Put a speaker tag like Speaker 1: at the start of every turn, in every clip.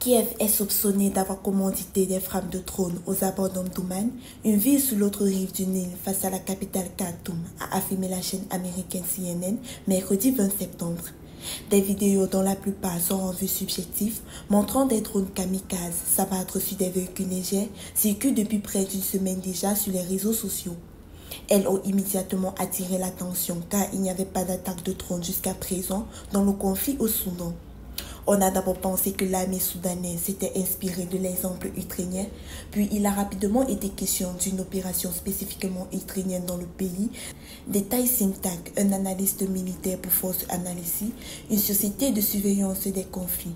Speaker 1: Kiev est soupçonné d'avoir commandité des frappes de drones aux abords d'Omdurman, une ville sur l'autre rive du Nil face à la capitale Khartoum, a affirmé la chaîne américaine CNN mercredi 20 septembre. Des vidéos dont la plupart sont en vue subjective, montrant des drones kamikazes s'abattre sur des véhicules légers, circulent depuis près d'une semaine déjà sur les réseaux sociaux. Elles ont immédiatement attiré l'attention car il n'y avait pas d'attaque de drones jusqu'à présent dans le conflit au Soudan. On a d'abord pensé que l'armée soudanaise s'était inspirée de l'exemple ukrainien, puis il a rapidement été question d'une opération spécifiquement ukrainienne dans le pays, détaille Syntac, un analyste militaire pour Force Analysis, une société de surveillance des conflits.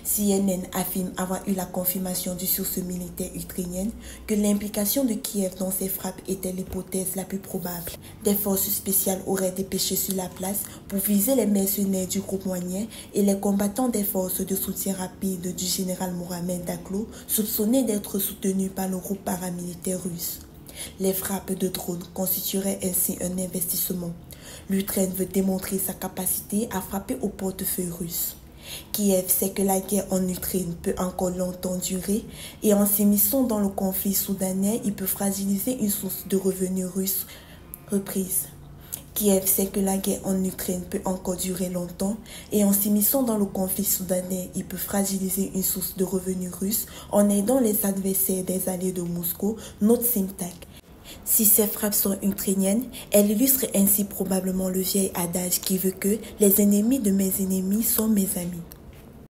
Speaker 1: CNN affirme avoir eu la confirmation du source militaire ukrainienne que l'implication de Kiev dans ces frappes était l'hypothèse la plus probable. Des forces spéciales auraient dépêché sur la place pour viser les mercenaires du groupe Wagner et les combattants des forces de soutien rapide du général Mohamed Daglo, soupçonnés d'être soutenus par le groupe paramilitaire russe. Les frappes de drones constitueraient ainsi un investissement. L'Ukraine veut démontrer sa capacité à frapper au portefeuille russe. Kiev sait que la guerre en Ukraine peut encore longtemps durer et en s'immisçant dans le conflit soudanais, il peut fragiliser une source de revenus russes reprise. Kiev sait que la guerre en Ukraine peut encore durer longtemps et en s'immisçant dans le conflit soudanais, il peut fragiliser une source de revenus russes en aidant les adversaires des alliés de Moscou, note Syntac. Si ces frappes sont ukrainiennes, elles illustrent ainsi probablement le vieil adage qui veut que les ennemis de mes ennemis sont mes amis.